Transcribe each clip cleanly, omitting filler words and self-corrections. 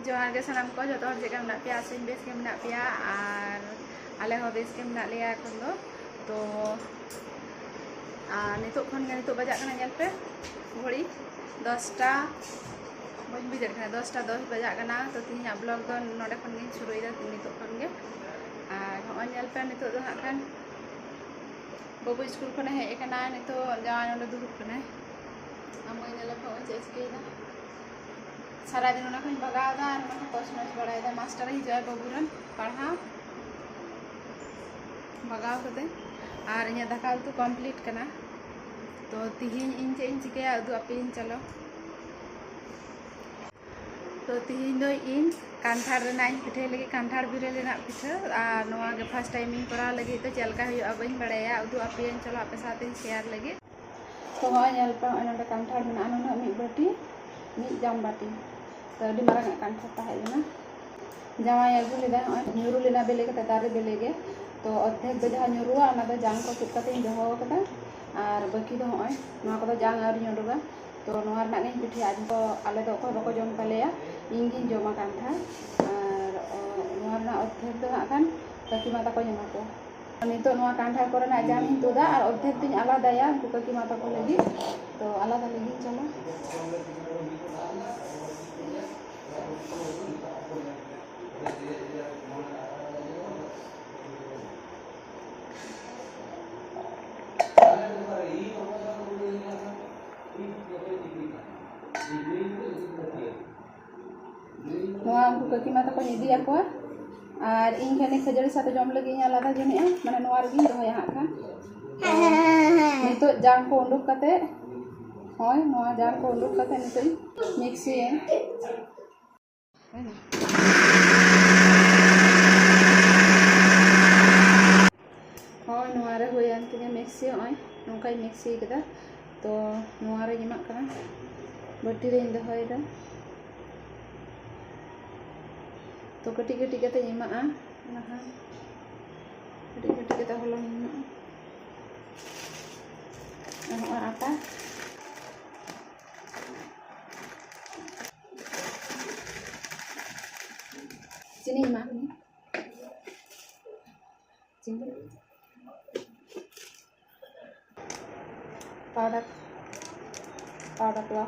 जोहार के सानाम को जो चेका मेना पे आसिन बेस के मेना पे और आले हो बेस के मेना लिया एखन तो नितो खन नितो बजा कना नेल पे घड़ी 10टा बन बुझे 10टा 10 बजा कना तो तीन ब्लॉग दो नोडे खन गे शुरुइदा नितो खन गे और होय नेल पे नितो दो हाखान बाबू स्कूल खन हेज कना नितो जावाई नोडे दुरुब कना आमो नेल पे चे चिकेदा सारा दिन उना खन बगादा और उना तोस नोस बड़ायदा मास्टर हिजुआ बाबूरन पढ़ा बगाव कते और इना दाका उतु कमप्लीट कना तो तिहिन इन चे इन चिकेया उदु अपेइन चलो तो तिहिन दो इन कांठार रेना इन पिठे लगे कांठार बिरे लेना पिठे और नोआ के फर्स्ट टाइम इन करा लगे तो चलका हुआ बइन बड़ाया उदु अपेइन चलो आपे साथ शेयर लगे तो होय नेल पे नोडे कांठार मेना नुना मी बाटी मी जाम बाटी तो अभी मारा कांठार ताहेना जावाई अगु लेदा न्यूरु लेना बेले कते दारे बेले गे तो अद्धेक दो जहाँ न्यूरुआ ओना दो जांग को तुद कते दोहो कदा और बाकी दो होय नोआ को जांग आउरी न्यूरुगा तो नोआ रना गे पिठे आज को आले दो को बको जम तलेया इन गिन जमा कांठार और नोआ रना अद्धेक दो हाखान काकी माता को जमा को नितो नोआ कांठार कोरेना जाम इन तुदा और अद्धेक दिन आलादाया उनको काकी माता को लगी तो आलादा लगी चलो काकी माता को इदिया को और इन खाने खजड़ी साथे जम लगे आलादा जमे माने नोआ रगी दोया हाखान नितो जांग को उंडुक कते होय नोआ जांग को उंडुक कते नितो मिक्सी होय नोआ रे होयान तिने मिक्सी होय नोकाई मिक्सी कदा तो नोआ रे जमा कना बाटी रे दोहयदा तो कटी कटी कते एमा नहा कटी कटी कते हलो एमा आटा चीनी एमा चीनी पाउडर तो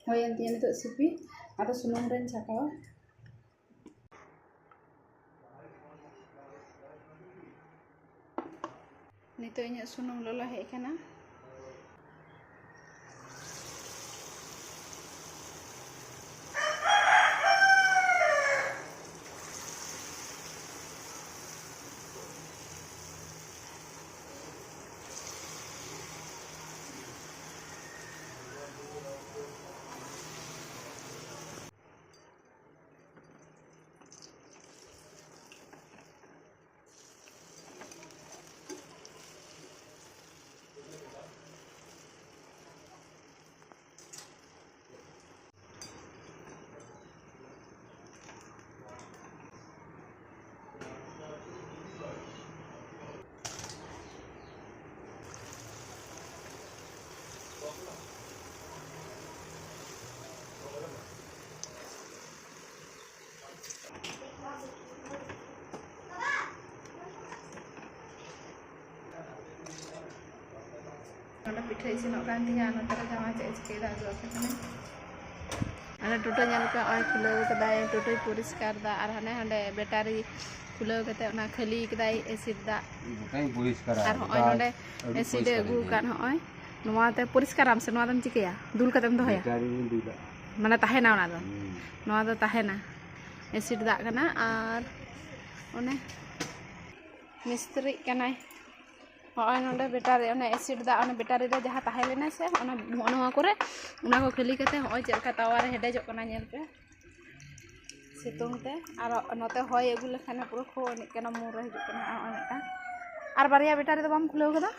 होयन तिया नितो सिपी आरो सुनुम रेन छाकावा नितो इnya सुनुम लोला हेज कना पिठा इसिनोग कान तिया नोते जावाई चे चिकेदा अने टोटो नेल पे ओय खुलाव कदाय टोटोय परिष्कार दा और हाने हांडे बैटारी खुलाव कते ओना खाली कदाय एसिड दा गोटाय परिष्कार और ओय नोडे एसिड अगु कान ओय नोवाते परिष्कार आम से नोवा दम चिकेया दुल कतेम दोहया बैटारी दुला माने ताहेना ओना दो नोवा दो ताहेना एसिड दा कना और ओने मिस्त्री कनाय होय नोडे बैटारी ओने एसिड दा ओने बैटारी रे जहां ताहे लेना से ओना नोवा करे ओना को खाली कते होय चेलका तावा रे हेडेजो कना नेल पे सितुंग ते और नोते होय अगु लेखाने पुरो खो निक कना मुर रे हिजु कना ओय नेटा और बारिया बैटारी दो बाम खुलाव कदा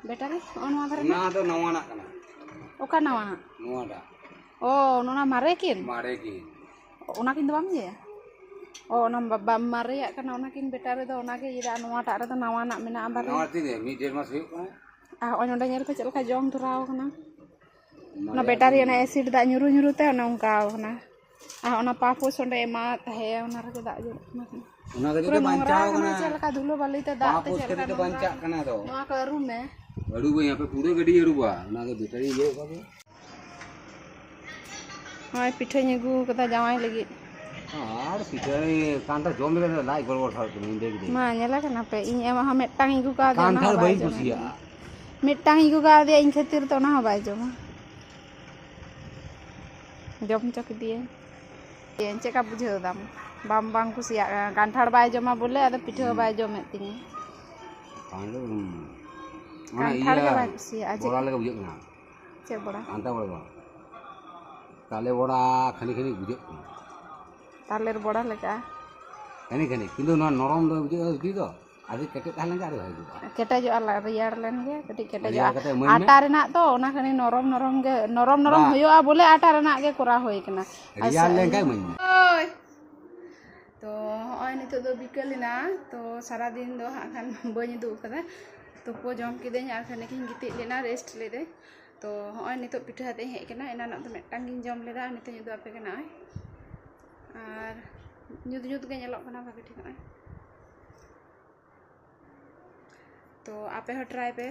बैटारी नवा धारे ना तो नवाना कना ओका नवा नवाडा ओ नोना मारे किन ओना किन दो बाम जे ओ ओना बाबा मारे या कना ओना किन बैटारी दो ओना के इरा नवा टा रे दो नवा ना मेना बारे नवा ती दे मी डेढ़ मास हुई कना आ ओ नोडा नेल पे चल का जम धराव कना ना बैटारी ना एसिड दा nyuru nyuru te ona onka ona आ ओना पापो सोंडे एमा हे ओना रे दा जो ओना के जो बांचाव कना चल का धुलो बाली ते दा ते चल का बांचा कना दो नवा का रूम में अड़ू यहाँ पे पूरे गड्डी अड़ूबा ओना के बैटारी ये का हाय पिठे नेगु कता जावाई लगी आर पिठाई कांटा जम ले लाई गड़बड़ था तुम देख दे मा नेला कना पे इन एमा हम मेटांग इगु का दे कांटा बई कुसिया मेटांग इगु का दे इन खातिर तो ना बाय जमा जम चक दिए इन चेका बुझे दाम बाम बाम कुसिया कांठाड़ बाय जमा बोले आदा पिठे बाय जमे तिनी कांडो कांठाड़ के बाय कुसिया आज बोरा लगे बुझे ना चे बड़ा कांटा बड़ा ताले बड़ा खनी खनी बुझे तालेर बड़ा लगा खनी खनी किंतु ना नरम दो बुझे दी दो आदि केटे ताले का रे केटे जो आला रियाड़ लेन गे कटी केटे जो आटा रेना तो ओना खनी नरम नरम गे नरम होयोआ बोले आटा रेना गे कोरा होय कना रियाड़ लेन का मन ओय तो होय नितो दो बिकेलिना तो सारा दिन दो हाखान बई दु कदा तो को जम किदेन आर खाने किन गिति लेना रेस्ट लेदे तो होय नितो पिठा हाते हे कना एना न तो मेटांग गिन जम लेदा नितो दो आपे कना आर nyut nyut गे नेलो कना भागे ठीक है तो आपे हो ट्राई पे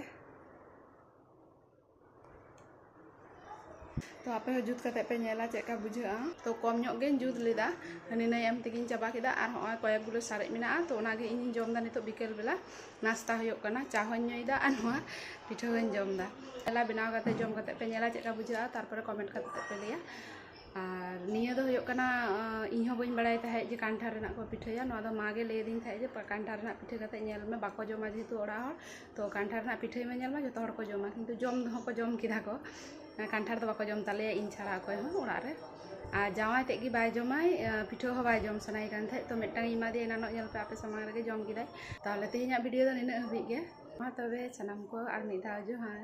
तो आपे हो जुत करते पे नेला चेका बुझा तो कम ᱧᱚᱜ गे जुत लेदा हनी नै एम तेगिन चाबा केदा आर होय कयक गुलो सारे मेना तो ओना गे इन जम दा नितो बिकेल बेला नाश्ता होयो कना चा होन ᱧᱩᱭदा आर नोआ पिठा होन जम दा एला बनाव करते जम करते पे नेला चेका बुझा तारपर कमेंट करते पे लिया और निया दो होयो कना इन हो बइन बड़ाय ताहे जे कांठा रेना को पिठाया नोआ दो मागे ले दिन थाहे जे कांठा रेना पिठा करते नेल में बाको जमा जेतु ओड़ा हर तो कांठा रेना पिठाई में नेल में जतो हर को जमा किंतु जम हो को जम किदा को कांठा दो बाको जम ताले इन छाड़ा को हो ओड़ा रे आ जावाय तेगी बाय जमाय पिठा हो बाय जम सनाय कान थाहे तो मेटांग इमा दे नानो नेल पे आपे समांग रे जम किदाय ताहले तेहिना वीडियो दो निना हबि गे मा तबे सनाम को आर मिदा जोहार।